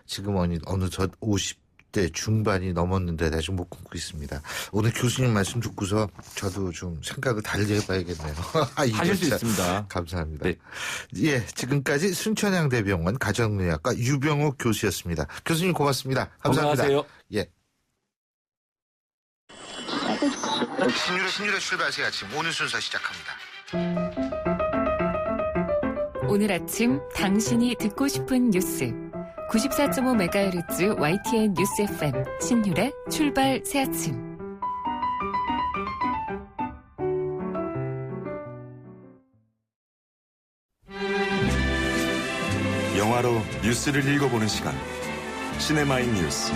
지금 어느덧 50대 중반이 넘었는데 아직 못 끊고 있습니다. 오늘 교수님 말씀 듣고서 저도 좀 생각을 다르게 해봐야겠네요. 하실 수 있습니다. 감사합니다. 네. 예, 지금까지 순천향대병원 가정의학과 유병욱 교수였습니다. 교수님 고맙습니다. 감사합니다. 건강하세요. 예. 신율의 출발새 아침 오늘 순서 시작합니다. 오늘 아침 당신이 듣고 싶은 뉴스 94.5MHz YTN 뉴스 FM 신율의 출발 새아침. 영화로 뉴스를 읽어보는 시간. 시네마인 뉴스.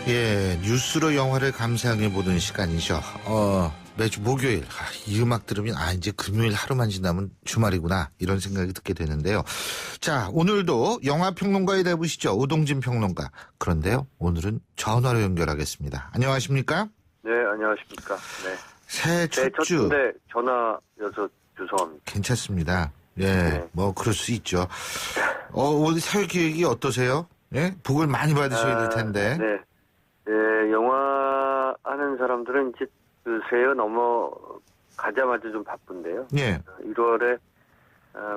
예, 뉴스로 영화를 감상해보는 시간이죠. 매주 목요일 이 음악 들으면 이제 금요일 하루만 지나면 주말이구나 이런 생각이 듣게 되는데요. 자, 오늘도 영화평론가에 대부시죠. 오동진 평론가. 그런데요, 오늘은 전화로 연결하겠습니다. 안녕하십니까? 네, 안녕하십니까. 네. 새해 첫 주. 첫 주인데 전화여서 죄송합니다. 괜찮습니다. 예, 네. 뭐 그럴 수 있죠. 오늘 새해 계획이 어떠세요? 예, 복을 많이 받으셔야 될 텐데. 네. 예, 영화 하는 사람들은 이제 그 새해 넘어가자마자 좀 바쁜데요. 예. 1월에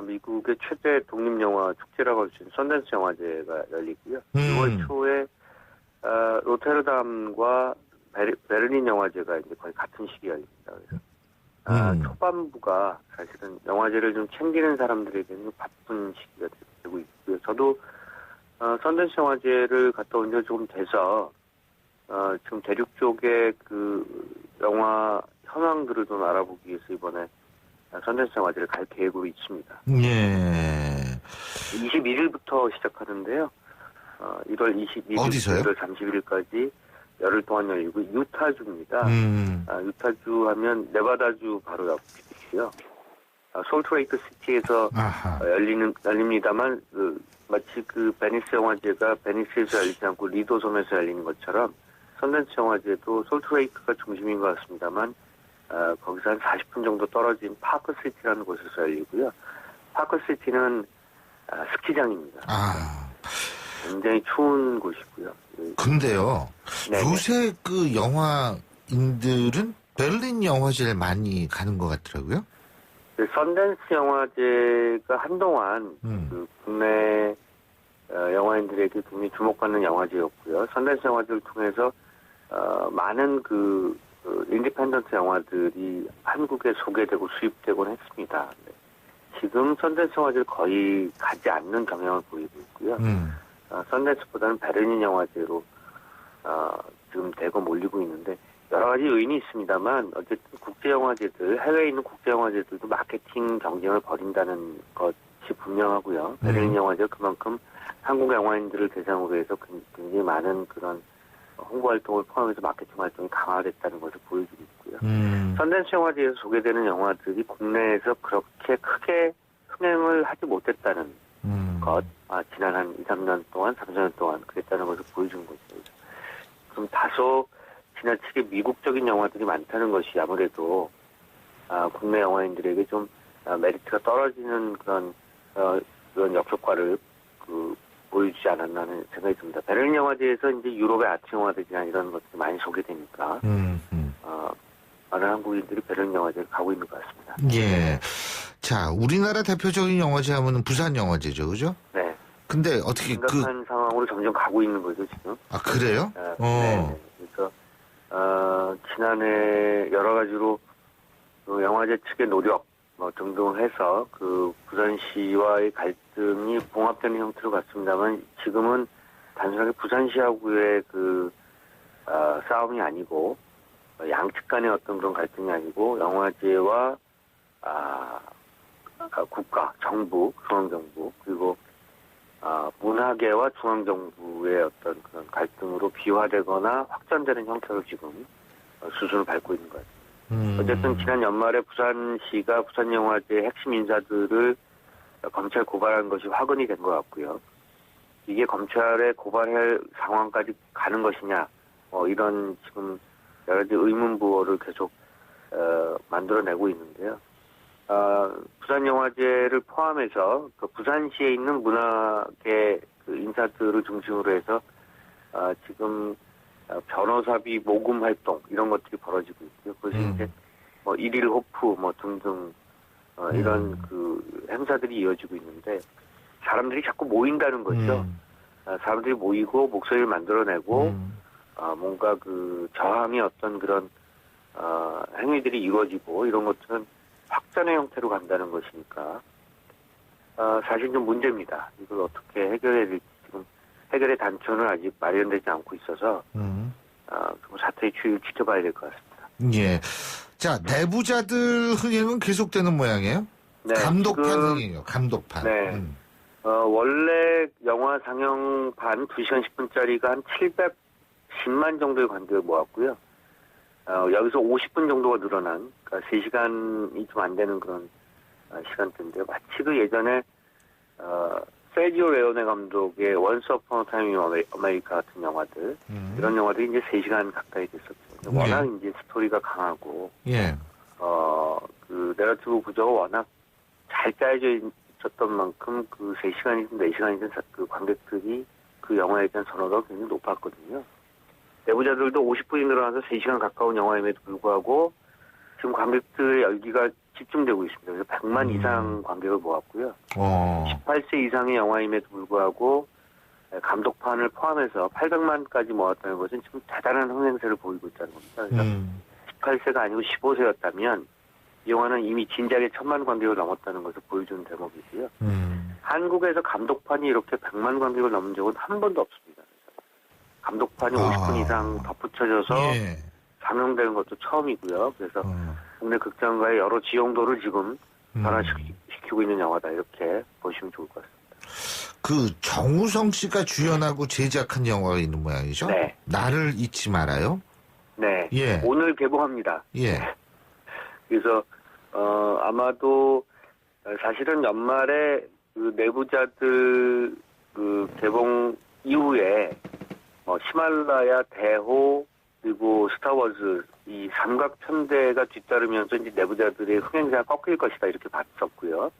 미국의 최대 독립영화 축제라고 할 수 있는 선댄스 영화제가 열리고요. 6월 초에 로테르담과 베를린 영화제가 이제 거의 같은 시기에 열립니다. 그래서 초반부가 사실은 영화제를 좀 챙기는 사람들에게는 바쁜 시기가 되고 있고요. 저도 선댄스 영화제를 갔다 온 지가 조금 돼서 지금 대륙 쪽에 그 영화 현황들을 좀 알아보기 위해서 이번에 선댄스 영화제를 갈 계획으로 있습니다. 예. 21일부터 시작하는데요. 1월 22일, 어디서요? 1월 31일까지 열흘 동안 열리고 유타주입니다. 유타주 하면 네바다주 바로 옆이고요. 솔트레이크 시티에서 열립니다만 마치 그 베니스 영화제가 베니스에서 열리지 않고 리도 섬에서 열리는 것처럼 선댄스 영화제도 솔트레이크가 중심인 것 같습니다만 거기서 한 40분 정도 떨어진 파크시티라는 곳에서 열리고요. 파크시티는 스키장입니다. 굉장히 추운 곳이고요. 근데요, 네네. 요새 그 영화인들은 베를린 영화제를 많이 가는 것 같더라고요. 선댄스 영화제가 한동안 그 국내 영화인들에게 굉장히 주목받는 영화제였고요. 선댄스 영화제를 통해서 많은 그 인디펜던트 영화들이 한국에 소개되고 수입되곤 했습니다. 네. 지금 선댄스 영화제를 거의 가지 않는 경향을 보이고 있고요. 선댄스보다는 베를린 영화제로 지금 대거 몰리고 있는데 여러 가지 요인이 있습니다만 어쨌든 국제영화제들, 해외에 있는 국제영화제들도 마케팅 경쟁을 벌인다는 것이 분명하고요. 베를린 영화제가 그만큼 한국 영화인들을 대상으로 해서 굉장히 많은 그런 홍보 활동을 포함해서 마케팅 활동이 강화됐다는 것을 보여주고 있고요. 선댄스 영화제에서 소개되는 영화들이 국내에서 그렇게 크게 흥행을 하지 못했다는 것, 지난 한 2, 3년 동안, 3, 4년 동안 그랬다는 것을 보여준 거죠. 그럼 다소 지나치게 미국적인 영화들이 많다는 것이 아무래도 국내 영화인들에게 좀 메리트가 떨어지는 그런 역효과를 보여주지 않았나 하는 생각이 듭니다. 베를린 영화제에서 이제 유럽의 아트 영화들이나 이런 것들이 많이 소개되니까 많은 한국인들이 베를린 영화제를 가고 있는 것 같습니다. 예. 자, 우리나라 대표적인 영화제 하면은 부산 영화제죠, 그죠? 네. 근데 어떻게 심각한 상황으로 점점 가고 있는 거죠, 지금. 그래요? 네. 그래서 지난해 여러 가지로 그 영화제 측의 노력 등등 해서 그 부산시와의 갈등이 봉합되는 형태로 갔습니다만 지금은 단순하게 부산시하고의 그 싸움이 아니고 양측 간의 어떤 그런 갈등이 아니고 영화제와 국가, 정부, 중앙정부 그리고 문화계와 중앙정부의 어떤 그런 갈등으로 비화되거나 확전되는 형태로 지금 수순을 밟고 있는 것 같습니다. 어쨌든 지난 연말에 부산시가 부산영화제 핵심 인사들을 검찰 고발한 것이 화근이 된 것 같고요. 이게 검찰에 고발할 상황까지 가는 것이냐, 이런 지금 여러 가지 의문부호를 계속 만들어내고 있는데요. 부산영화제를 포함해서 그 부산시에 있는 문화계 그 인사들을 중심으로 해서 지금 변호사비 모금 활동 이런 것들이 벌어지고 있고요. 그래서 이제 뭐 일일 호프 뭐 등등 이런 그 행사들이 이어지고 있는데 사람들이 자꾸 모인다는 거죠. 사람들이 모이고 목소리를 만들어내고 뭔가 그 저항의 어떤 그런 행위들이 이루어지고 이런 것들은 확전의 형태로 간다는 것이니까 사실 좀 문제입니다. 이걸 어떻게 해결해야 될지 지금 해결의 단초는 아직 마련되지 않고 있어서 사태의 추이를 지켜봐야 될 것 같습니다. 예. 자, 내부자들 흥행은 계속되는 모양이에요? 네, 감독판 흥행이에요. 감독판. 네. 원래 영화 상영판 2시간 10분짜리가 한 710만 정도의 관객을 모았고요. 여기서 50분 정도가 늘어난, 그러니까 3시간이 좀 안 되는 그런 시간대인데요. 마치 그 예전에 세지오 레오네 감독의 원스 어폰 타임 인 아메리카 같은 영화들, 이런 영화들이 이제 3시간 가까이 됐었죠. 워낙 이제 스토리가 강하고, 그 내러티브 구조가 워낙 잘 짜여져 있었던 만큼 그 3시간이든 4시간이든 그 관객들이 그 영화에 대한 선호도가 굉장히 높았거든요. 내부자들도 50분이 늘어나서 3시간 가까운 영화임에도 불구하고 지금 관객들의 열기가 집중되고 있습니다. 그래서 100만 이상 관객을 모았고요. 18세 이상의 영화임에도 불구하고 감독판을 포함해서 800만까지 모았다는 것은 지금 대단한 흥행세를 보이고 있다는 겁니다. 그래서 18세가 아니고 15세였다면 이 영화는 이미 진작에 1000만 관객을 넘었다는 것을 보여주는 대목이고요. 한국에서 감독판이 이렇게 100만 관객을 넘은 적은 한 번도 없습니다. 감독판이 50분 이상 덧붙여져서 상영되는 것도 처음이고요. 그래서 국내 극장가의 여러 지형도를 지금 변화시키고 있는 영화다 이렇게 보시면 좋을 것 같습니다. 그 정우성 씨가 주연하고 제작한 영화가 있는 모양이죠? 네. 나를 잊지 말아요? 네. 예. 오늘 개봉합니다. 예. 그래서 아마도 사실은 연말에 그 내부자들 그 개봉 이후에 히말라야, 대호, 그리고 스타워즈 이 삼각편대가 뒤따르면서 이제 내부자들의 흥행세가 꺾일 것이다 이렇게 봤었고요.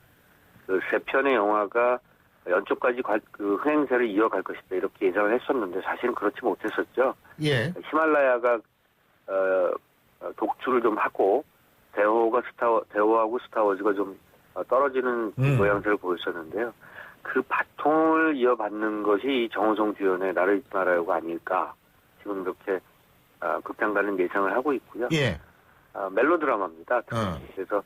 그 3편의 영화가 연초까지 그 흥행세를 이어갈 것이다 이렇게 예상을 했었는데 사실은 그렇지 못했었죠. 예. 히말라야가 독주를 좀 하고 대호하고 스타워즈가 좀 떨어지는 모양새를 보였었는데요. 그 바통을 이어받는 것이 정우성 주연의 나를 잊지 말아요가 아닐까 지금 이렇게 극장가는 예상을 하고 있고요. 예. 멜로드라마입니다. 그래서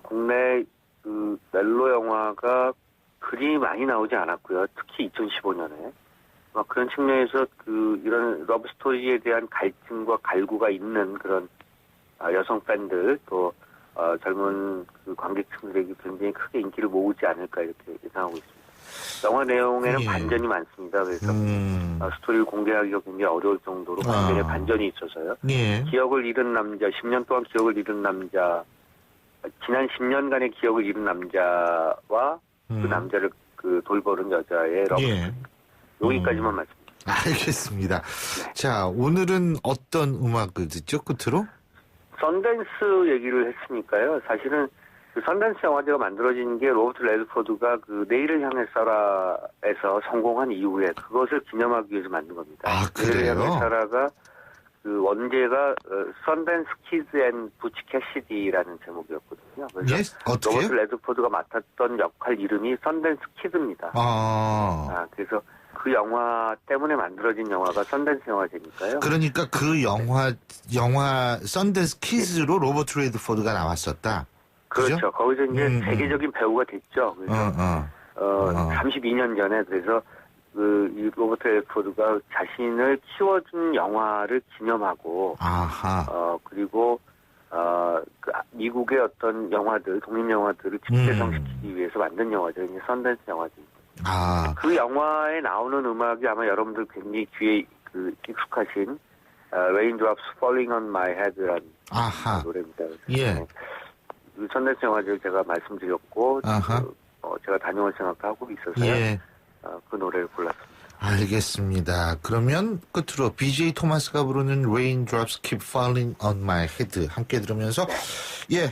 국내 그 멜로 영화가 그리 많이 나오지 않았고요. 특히 2015년에 그런 측면에서 그 이런 러브 스토리에 대한 갈증과 갈구가 있는 그런 여성 팬들 또 젊은 그 관객층들에게 굉장히 크게 인기를 모으지 않을까 이렇게 예상하고 있습니다. 영화 내용에는 반전이 많습니다. 그래서 스토리를 공개하기가 굉장히 어려울 정도로 완전히 반전이 있어서요. 기억을 잃은 남자, 10년 동안 기억을 잃은 남자, 지난 10년간의 기억을 잃은 남자와 그 남자를 그 돌보는 여자의 러브 스토리. 여기까지만 말씀드립니다. 알겠습니다. 네. 자, 오늘은 어떤 음악을 듣죠? 끝으로? 선댄스 얘기를 했으니까요. 사실은 그 선댄스 영화제가 만들어진 게 로버트 레드포드가 그 내일을 향해 살아에서 성공한 이후에 그것을 기념하기 위해서 만든 겁니다. 아, 그래요? 내일을 향해 살아가 그 원제가 선댄스 키즈 앤 부치 캐시디라는 제목이었거든요. 그래서 어떻게요? 로버트 레드포드가 맡았던 역할 이름이 선댄스 키즈입니다. 그래서 그 영화 때문에 만들어진 영화가 선댄스 영화제니까요. 그러니까 그 영화 선댄스 키즈로 로버트 레드포드가 나왔었다. 그렇죠. 그죠? 거기서 이제 세계적인 배우가 됐죠. 그래서 32년 전에 그래서 이 로버트 레드포드가 자신을 키워준 영화를 기념하고 그리고 그 미국의 어떤 영화들 독립 영화들을 집대성시키기 위해서 만든 영화죠. 이제 선댄스 영화제입니다. 그 영화에 나오는 음악이 아마 여러분들 굉장히 귀에 익숙하신 Raindrops Falling on My Head라는 노래입니다. 예. 선댄스 영화제를 제가 말씀드렸고 제가 다녀올 생각도 하고 있어서요. 예. 그 노래를 골랐습니다. 알겠습니다. 그러면 끝으로 BJ 토마스가 부르는 Raindrops Keep Falling on My Head 함께 들으면서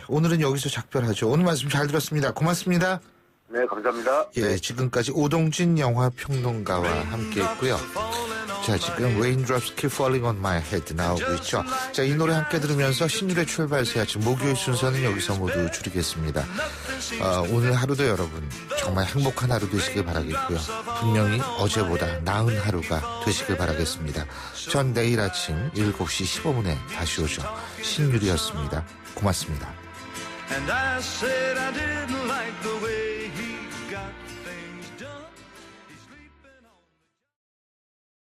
오늘은 여기서 작별하죠. 오늘 말씀 잘 들었습니다. 고맙습니다. 네, 감사합니다. 예, 지금까지 오동진 영화평론가와 함께했고요. 자, 지금 Raindrops Keep Falling on My Head 나오고 있죠. 자, 이 노래 함께 들으면서 신율의 출발 새아침 목요일 순서는 여기서 모두 줄이겠습니다. 오늘 하루도 여러분 정말 행복한 하루 되시길 바라겠고요. 분명히 어제보다 나은 하루가 되시길 바라겠습니다. 전 내일 아침 7시 15분에 다시 오죠. 신율이었습니다. 고맙습니다. And I said I didn't like the way he got